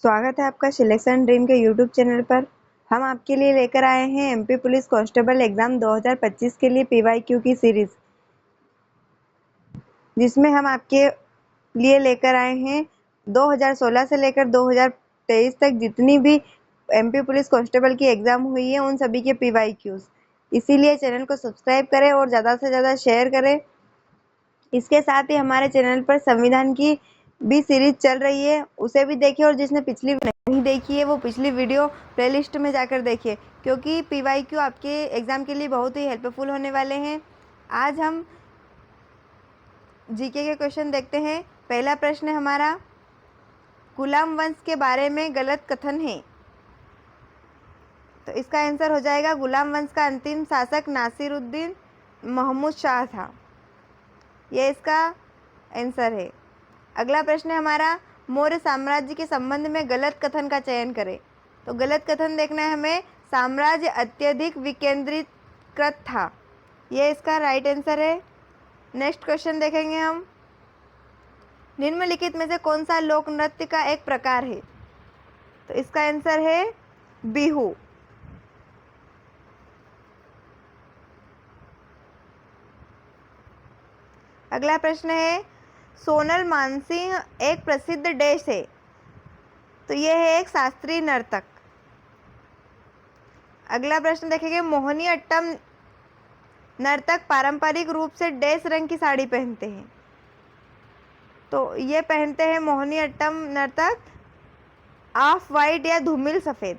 स्वागत है आपका सिलेक्शन ड्रीम के यूट्यूब चैनल पर। हम आपके लिए लेकर आए हैं एमपी पुलिस कांस्टेबल एग्जाम 2025 के लिए पीवाईक्यू की सीरीज, जिसमें हम आपके लिए लेकर आए हैं 2016 से लेकर 2023 तक जितनी भी एमपी पुलिस कांस्टेबल की एग्जाम हुई है उन सभी के पीवाईक्यूज। इसीलिए चैनल को सब्सक्राइब करें और ज़्यादा से ज़्यादा शेयर करें। इसके साथ ही हमारे चैनल पर संविधान की भी सीरीज चल रही है, उसे भी देखिए, और जिसने पिछली नहीं देखी है वो पिछली वीडियो प्लेलिस्ट में जाकर देखिए, क्योंकि पीवाईक्यू आपके एग्ज़ाम के लिए बहुत ही हेल्पफुल होने वाले हैं। आज हम जीके के क्वेश्चन देखते हैं। पहला प्रश्न हमारा, गुलाम वंश के बारे में गलत कथन है। तो इसका आंसर हो जाएगा, गुलाम वंश का अंतिम शासक नासिरुद्दीन महमूद शाह था। यह इसका आंसर है। अगला प्रश्न है हमारा, मौर्य साम्राज्य के संबंध में गलत कथन का चयन करें। तो गलत कथन देखना है हमें, साम्राज्य अत्यधिक विकेंद्रीकृत था। यह इसका राइट आंसर है। नेक्स्ट क्वेश्चन देखेंगे हम, निम्नलिखित में से कौन सा लोक नृत्य का एक प्रकार है। तो इसका आंसर है बिहू। अगला प्रश्न है, सोनल मानसिंह एक प्रसिद्ध डैश है। तो यह है एक शास्त्रीय नर्तक। अगला प्रश्न देखेंगे, मोहिनी अट्टम नर्तक पारंपरिक रूप से डैश रंग की साड़ी पहनते हैं। तो ये पहनते हैं मोहिनी अट्टम नर्तक ऑफ वाइट या धूमिल सफेद।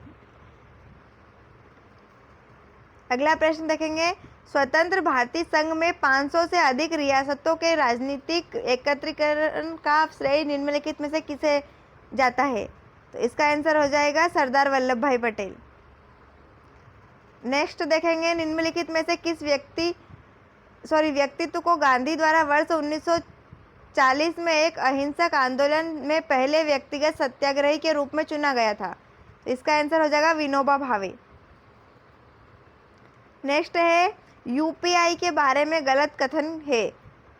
अगला प्रश्न देखेंगे, स्वतंत्र भारतीय संघ में 500 से अधिक रियासतों के राजनीतिक एकत्रीकरण का श्रेय निम्नलिखित में से किसे जाता है। तो इसका आंसर हो जाएगा सरदार वल्लभ भाई पटेल। नेक्स्ट देखेंगे, निम्नलिखित में से किस व्यक्तित्व को गांधी द्वारा वर्ष 1940 में एक अहिंसक आंदोलन में पहले व्यक्तिगत सत्याग्रही के रूप में चुना गया था। तो इसका आंसर हो जाएगा विनोबा भावे। नेक्स्ट है, यूपीआई के बारे में गलत कथन है।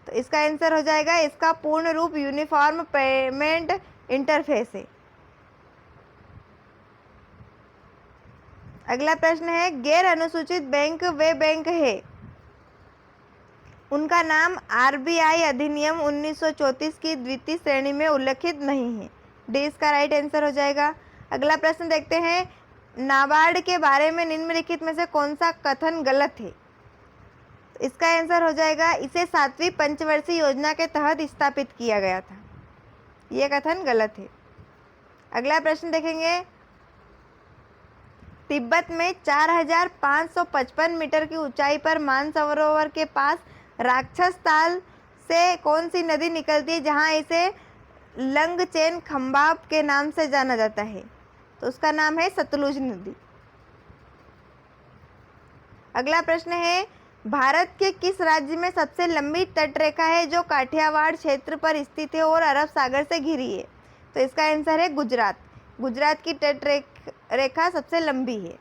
तो इसका आंसर हो जाएगा, इसका पूर्ण रूप यूनिफॉर्म पेमेंट इंटरफेस है। अगला प्रश्न है, गैर अनुसूचित बैंक वे बैंक है उनका नाम आरबीआई अधिनियम 1934 की द्वितीय श्रेणी में उल्लेखित नहीं है। डी इसका राइट आंसर हो जाएगा। अगला प्रश्न देखते हैं, नाबार्ड के बारे में निम्नलिखित में से कौन सा कथन गलत है। इसका आंसर हो जाएगा, इसे 7वीं पंचवर्षीय योजना के तहत स्थापित किया गया था। यह कथन गलत है। अगला प्रश्न देखेंगे, तिब्बत में 4555 मीटर की ऊंचाई पर मानसरोवर के पास राक्षस ताल से कौन सी नदी निकलती है, जहां इसे लंगचेन खंबाब के नाम से जाना जाता है। तो उसका नाम है सतलुज नदी। अगला प्रश्न है, भारत के किस राज्य में सबसे लंबी तटरेखा है जो काठियावाड़ क्षेत्र पर स्थित है और अरब सागर से घिरी है। तो इसका आंसर है गुजरात। गुजरात की तटरेखा सबसे लंबी है।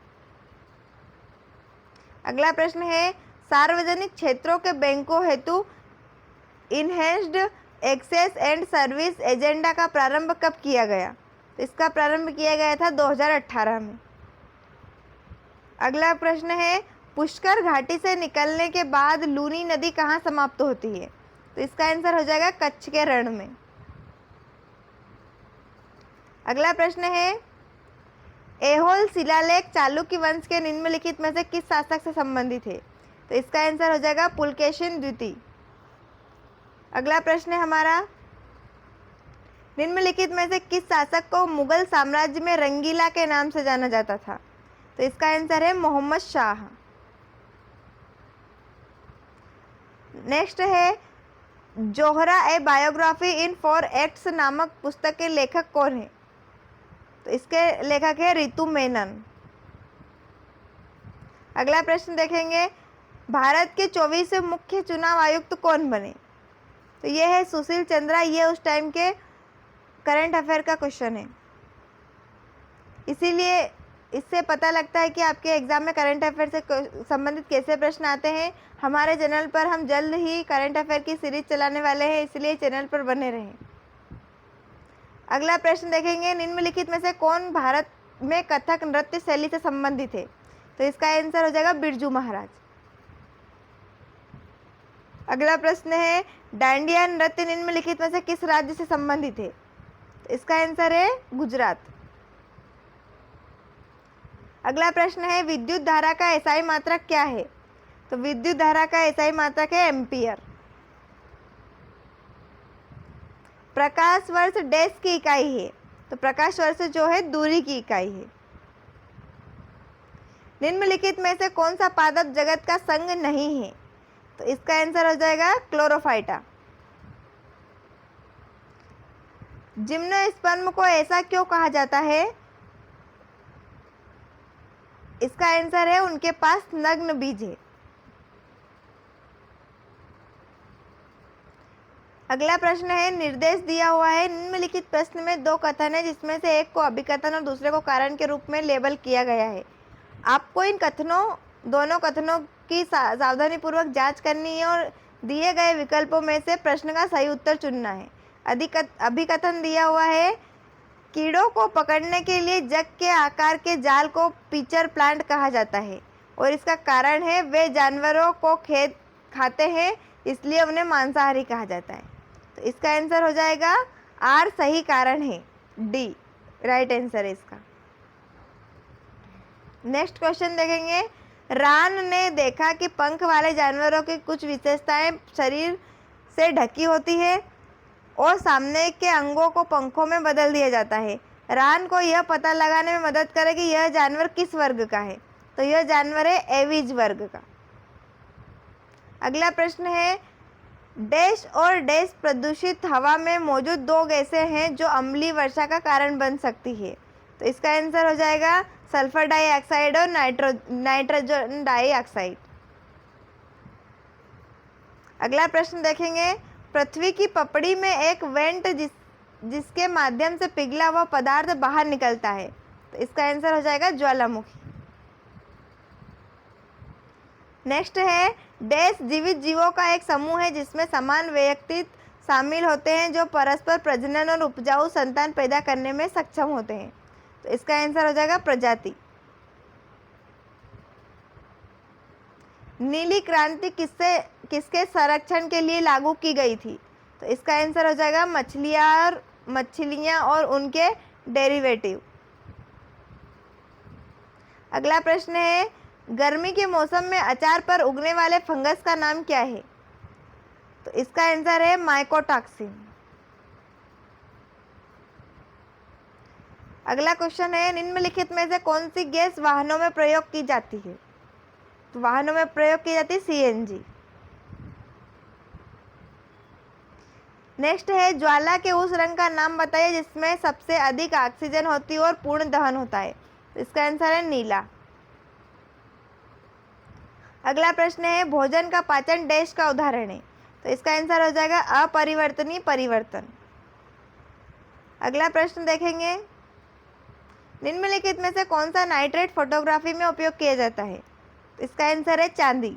अगला प्रश्न है, सार्वजनिक क्षेत्रों के बैंकों हेतु enhanced access and service agenda का प्रारंभ कब किया गया। तो इसका प्रारंभ किया गया था 2018 में। अगला प्रश्न है, पुष्कर घाटी से निकलने के बाद लूनी नदी कहाँ समाप्त होती है। तो इसका आंसर हो जाएगा कच्छ के रण में। अगला प्रश्न है, ऐहोल शिलालेख चालुक्य वंश के निम्नलिखित में से किस शासक से संबंधित है। तो इसका आंसर हो जाएगा पुलकेशिन द्वितीय। अगला प्रश्न है हमारा, निम्नलिखित में से किस शासक को मुगल साम्राज्य में रंगीला के नाम से जाना जाता था। तो इसका आंसर है मोहम्मद शाह। नेक्स्ट है, जोहरा ए बायोग्राफी इन 4 एक्ट्स नामक पुस्तक के लेखक कौन है। तो इसके लेखक है रितु मेनन। अगला प्रश्न देखेंगे, भारत के 24वें मुख्य चुनाव आयुक्त कौन बने। तो ये है सुशील चंद्रा। ये उस टाइम के करंट अफेयर का क्वेश्चन है, इसीलिए इससे पता लगता है कि आपके एग्जाम में करंट अफेयर से संबंधित कैसे प्रश्न आते हैं। हमारे चैनल पर हम जल्द ही करंट अफेयर की सीरीज चलाने वाले हैं, इसलिए चैनल पर बने रहें। अगला प्रश्न देखेंगे, निम्नलिखित में से कौन भारत में कथक नृत्य शैली से संबंधित है? तो इसका आंसर हो जाएगा बिरजू महाराज। अगला प्रश्न है, डांडिया नृत्य निम्नलिखित में से किस राज्य से संबंधित है? तो इसका आंसर है गुजरात। अगला प्रश्न है, विद्युत धारा का एसआई मात्रक क्या है? तो विद्युत धारा का एसआई मात्रक है एम्पियर। प्रकाश वर्ष डैश की इकाई है? तो प्रकाश वर्ष जो है दूरी की इकाई है। निम्नलिखित में से कौन सा पादप जगत का संग नहीं है? तो इसका आंसर हो जाएगा क्लोरोफाइटा। जिम्नोस्पर्म को ऐसा क्यों कहा जाता है? इसका आंसर है उनके पास नग्न बीज है। अगला प्रश्न है, निर्देश दिया हुआ है, निम्नलिखित प्रश्न में दो कथन है जिसमें से एक को अभिकथन और दूसरे को कारण के रूप में लेबल किया गया है। आपको इन दोनों कथनों की सावधानी पूर्वक जांच करनी है और दिए गए विकल्पों में से प्रश्न का सही उत्तर चुनना है। अभिकथन दिया हुआ है, कीड़ों को पकड़ने के लिए जग के आकार के जाल को पिचर प्लांट कहा जाता है और इसका कारण है वे जानवरों को खाते हैं, इसलिए उन्हें मांसाहारी कहा जाता है। तो इसका आंसर हो जाएगा आर, सही कारण है डी, राइट आंसर है इसका। नेक्स्ट क्वेश्चन देखेंगे, रान ने देखा कि पंख वाले जानवरों की कुछ विशेषताएं शरीर से ढकी होती है और सामने के अंगों को पंखों में बदल दिया जाता है। रान को यह पता लगाने में मदद करे कि यह जानवर किस वर्ग का है? तो यह जानवर है एविज वर्ग का। अगला प्रश्न है, डैश और डैश प्रदूषित हवा में मौजूद दो गैसें हैं जो अम्लीय वर्षा का कारण बन सकती है। तो इसका आंसर हो जाएगा सल्फर डाइऑक्साइड और नाइट्रोजन डाइऑक्साइड। अगला प्रश्न देखेंगे, पृथ्वी की पपड़ी में एक वेंट जिसके माध्यम से पिघला हुआ पदार्थ बाहर निकलता है। तो इसका आंसर हो जाएगा ज्वालामुखी। नेक्स्ट है, डैश जीवित जीवों का एक समूह है जिसमें समान व्यक्ति शामिल होते हैं जो परस्पर प्रजनन और उपजाऊ संतान पैदा करने में सक्षम होते हैं। तो इसका आंसर हो जाएगा प्रजाति। नीली क्रांति किसके संरक्षण के लिए लागू की गई थी? तो इसका आंसर हो जाएगा मछलियां और उनके डेरिवेटिव। अगला प्रश्न है, गर्मी के मौसम में अचार पर उगने वाले फंगस का नाम क्या है? तो इसका आंसर है माइकोटॉक्सिन। अगला क्वेश्चन है, निम्नलिखित में से कौन सी गैस वाहनों में प्रयोग की जाती है? तो वाहनों में प्रयोग की जाती है सीएनजी। नेक्स्ट है, ज्वाला के उस रंग का नाम बताइए जिसमें सबसे अधिक ऑक्सीजन होती है और पूर्ण दहन होता है। तो इसका आंसर है नीला। अगला प्रश्न है, भोजन का पाचन डैश का उदाहरण है। तो इसका आंसर हो जाएगा अपरिवर्तनीय परिवर्तन। अगला प्रश्न देखेंगे, निम्नलिखित में से कौन सा नाइट्रेट फोटोग्राफी में उपयोग किया जाता है? तो इसका आंसर है चांदी।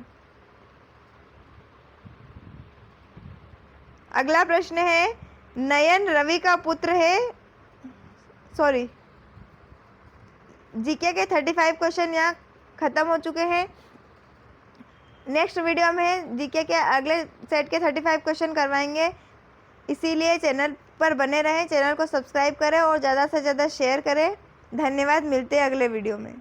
अगला प्रश्न है, नयन रवि का पुत्र है। जीके के 35 क्वेश्चन यहाँ खत्म हो चुके हैं। नेक्स्ट वीडियो में जीके के अगले सेट के 35 क्वेश्चन करवाएंगे, इसीलिए चैनल पर बने रहें, चैनल को सब्सक्राइब करें और ज़्यादा से ज़्यादा शेयर करें। धन्यवाद, मिलते हैं अगले वीडियो में।